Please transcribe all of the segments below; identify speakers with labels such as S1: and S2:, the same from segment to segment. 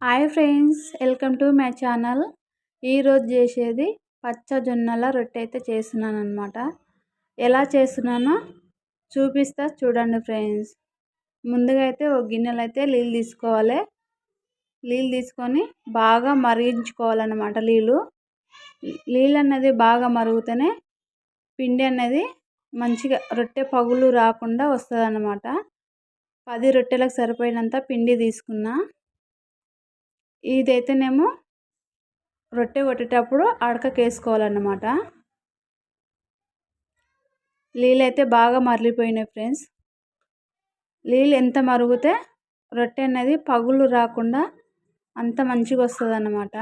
S1: Hi friends, welcome to my channel. ఈరోజు చేసేది పచ్చజొన్నల రొట్టె అయితే చేస్తున్నాను అనమాట. ఎలా చేస్తున్నానో చూపిస్తా చూడండి ఫ్రెండ్స్. ముందుగా అయితే ఒక గిన్నెలో అయితే నీళ్ళు తీసుకోవాలి. నీళ్ళు తీసుకొని బాగా మరిగించుకోవాలన్నమాట. నీళ్ళు అనేది బాగా మరుగుతూనే పిండి అనేది మంచిగా రొట్టె పగులు రాకుండా వస్తుంది అన్నమాట. 10 రొట్టెలకు సరిపోయినంత పిండి తీసుకున్నా. ఇదైతేనేమో రొట్టె కొట్టేటప్పుడు అడకకేసుకోవాలన్నమాట. నీళ్ళు అయితే బాగా మరిగిపోయినాయి ఫ్రెండ్స్. నీళ్ళు ఎంత మరుగుతే రొట్టె అనేది పగులు రాకుండా అంత మంచిగా వస్తుంది అన్నమాట.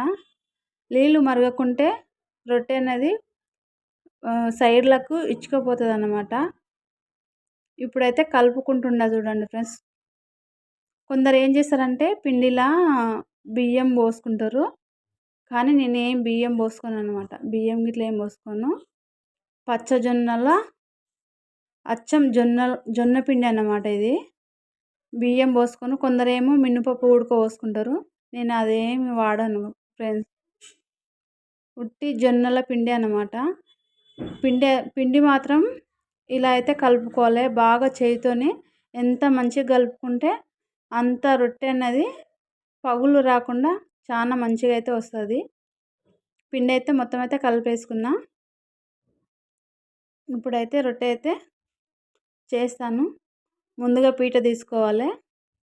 S1: నీళ్ళు మరగకుంటే రొట్టె అనేది సైడ్లకు ఇచ్చుకుపోతుంది అన్నమాట. ఇప్పుడైతే కలుపుకుంటున్నా చూడండి ఫ్రెండ్స్. కొందరు ఏం చేస్తారంటే పిండిలా బియ్యం పోసుకుంటారు, కానీ నేనేం బియ్యం పోసుకోను అనమాట. బియ్యం గిట్ల ఏం పోసుకోను. పచ్చజొన్నల అచ్చం జొన్న పిండి అన్నమాట ఇది. బియ్యం పోసుకొని కొందరేమో మినపప్పు పోసుకుంటారు. నేను అదేమి వాడను ఫ్రెండ్స్. ఉట్టి జొన్నల పిండి అన్నమాట. పిండి మాత్రం ఇలా అయితే కలుపుకోవాలి బాగా. చేయితోని ఎంత మంచిగా కలుపుకుంటే అంత రొట్టె అనేది పగులు రాకుండా చాలా మంచిగా అయితే వస్తుంది. పిండి అయితే మొత్తం అయితే కలిపేసుకున్నా. ఇప్పుడైతే రొట్టె అయితే చేస్తాను. ముందుగా పీట తీసుకోవాలి.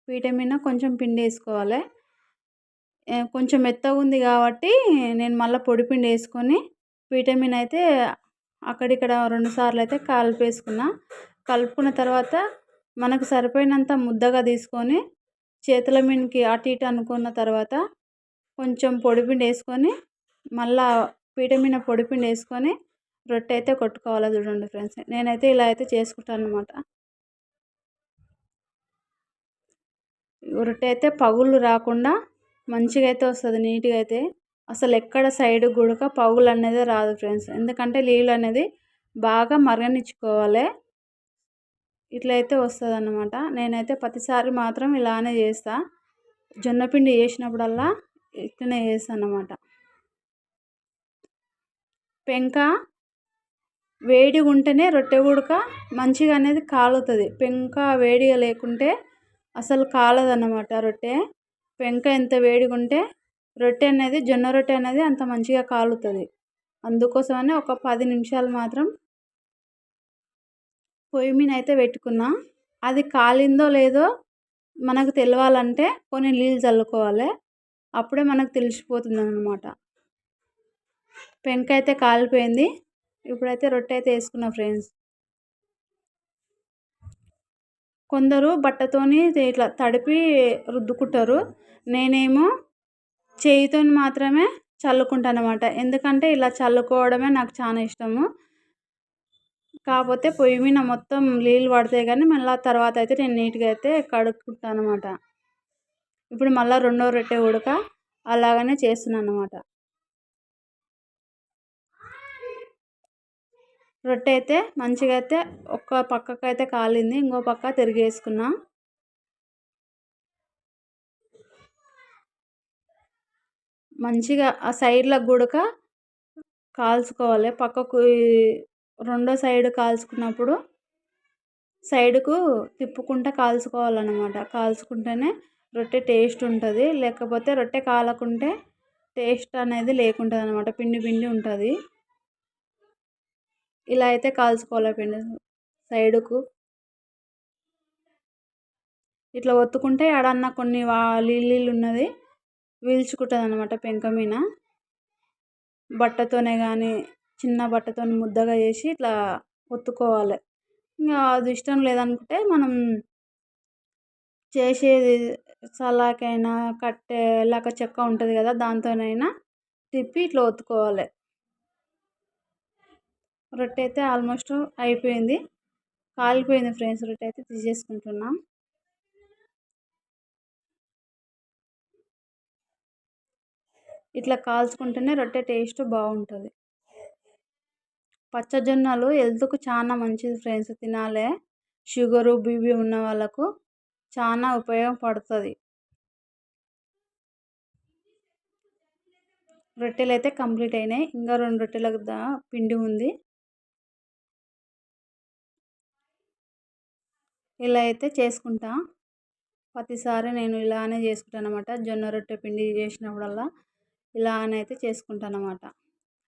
S1: పీట మీద కొంచెం పిండి వేసుకోవాలి. కొంచెం మెత్తగా ఉంది కాబట్టి నేను మళ్ళీ పొడి పిండి వేసుకొని పీట మీద అయితే అక్కడిక్కడ 2 సార్లు అయితే కలిపేసుకున్నా. కలుపుకున్న తర్వాత మనకు సరిపోయినంత ముద్దగా తీసుకొని చేతుల మీదకి అటు ఇటు అనుకున్న తర్వాత కొంచెం పొడిపిండి వేసుకొని మళ్ళా పీట మీద పొడిపిండి వేసుకొని రొట్టె అయితే కొట్టుకోవాలి చూడండి ఫ్రెండ్స్. నేనైతే ఇలా అయితే చేసుకుంటాను అనమాట. రొట్టె అయితే పగులు రాకుండా మంచిగా అయితే వస్తుంది, నీట్గా అయితే. అసలు ఎక్కడ సైడ్ గుడక పగులు అనేది రాదు ఫ్రెండ్స్. ఎందుకంటే నీళ్ళు అనేది బాగా మరగనిచ్చుకోవాలి. ఇట్లయితే వస్తుంది అన్నమాట. నేనైతే ప్రతిసారి మాత్రం ఇలానే చేస్తా. జొన్నపిండి వేసినప్పుడల్లా ఇట్లనే చేస్తాను అన్నమాట. పెంక వేడిగా ఉంటేనే రొట్టె ఉడక మంచిగా అనేది కాలుతుంది. పెంక వేడిగా లేకుంటే అసలు కాలదన్నమాట రొట్టె. పెంక ఎంత వేడిగా ఉంటే రొట్టె అనేది జొన్న రొట్టె అనేది అంత మంచిగా కాలుతుంది. అందుకోసమని ఒక 10 నిమిషాలు మాత్రం పొయ్యి మీద అయితే పెట్టుకున్నా. అది కాలిందో లేదో మనకు తెలవాలంటే కొన్ని నీళ్ళు చల్లుకోవాలి. అప్పుడే మనకు తెలిసిపోతుంది అన్నమాట. పెంక అయితే కాలిపోయింది. ఇప్పుడైతే రొట్టె అయితే వేసుకున్నా ఫ్రెండ్స్. కొందరు బట్టతోని ఇట్లా తడిపి రుద్దుకుంటారు. నేనేమో చేయితో మాత్రమే చల్లుకుంటాను అన్నమాట. ఎందుకంటే ఇలా చల్లుకోవడమే నాకు చాలా ఇష్టము. కాకపోతే పొయ్యి మీద మొత్తం నీళ్ళు పడతాయి, కానీ మళ్ళీ తర్వాత అయితే నేను నీట్గా అయితే కడుక్కుంటాను అన్నమాట. ఇప్పుడు మళ్ళీ రెండో రొట్టె ఉడక అలాగనే చేస్తున్నాను అన్నమాట. రొట్టె అయితే మంచిగా అయితే ఒక పక్కకు అయితే కాలింది, ఇంకో పక్క తిరిగేసుకున్నా. మంచిగా ఆ సైడ్లకు గుడక కాల్చుకోవాలి. పక్కకు రెండో సైడ్ కాల్చుకున్నప్పుడు సైడ్కు తిప్పుకుంటూ కాల్చుకోవాలన్నమాట. కాల్చుకుంటేనే రొట్టె టేస్ట్ ఉంటుంది. లేకపోతే రొట్టె కాలకుంటే టేస్ట్ అనేది లేకుంటుంది అన్నమాట. పిండి పిండి ఉంటుంది. ఇలా అయితే కాల్చుకోవాలి పిండి సైడుకు. ఇట్లా ఒత్తుకుంటే ఆడన్న కొన్ని నీళ్ళు ఉన్నది పీల్చుకుంటుంది అన్నమాట పెంక మీద. బట్టతోనే కానీ చిన్న బట్టతో ముద్దగా చేసి ఇట్లా ఒత్తుకోవాలి. ఇంకా అది ఇష్టం లేదనుకుంటే మనం చేసేది సలాకైనా కట్టె లేక చెక్క ఉంటుంది కదా, దాంతోనైనా తిప్పి ఇట్లా ఒత్తుకోవాలి. రొట్టె అయితే ఆల్మోస్ట్ అయిపోయింది, కాలిపోయింది ఫ్రెండ్స్. రొట్టె అయితే తీసేసుకుంటున్నాం. ఇట్లా కాల్చుకుంటేనే రొట్టె టేస్ట్ బాగుంటుంది. పచ్చజొన్నలు హెల్త్కు చాలా మంచిది ఫ్రెండ్స్, తినాలి. షుగరు బీపీ ఉన్న వాళ్ళకు చాలా ఉపయోగపడుతుంది. రొట్టెలు అయితే కంప్లీట్ అయినాయి. ఇంకా 2 రొట్టెలకు పిండి ఉంది. ఇలా అయితే చేసుకుంటా. ప్రతిసారి నేను ఇలానే చేసుకుంటానన్నమాట. జొన్న రొట్టె పిండి చేసినప్పుడల్లా ఇలానైతే చేసుకుంటానన్నమాట.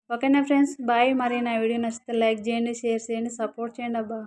S1: ఓకేనా ఫ్రెండ్స్, బాయ్. మరి నా వీడియో నచ్చితే లైక్ చేయండి, షేర్ చేయండి, సపోర్ట్ చేయండి అబ్బా.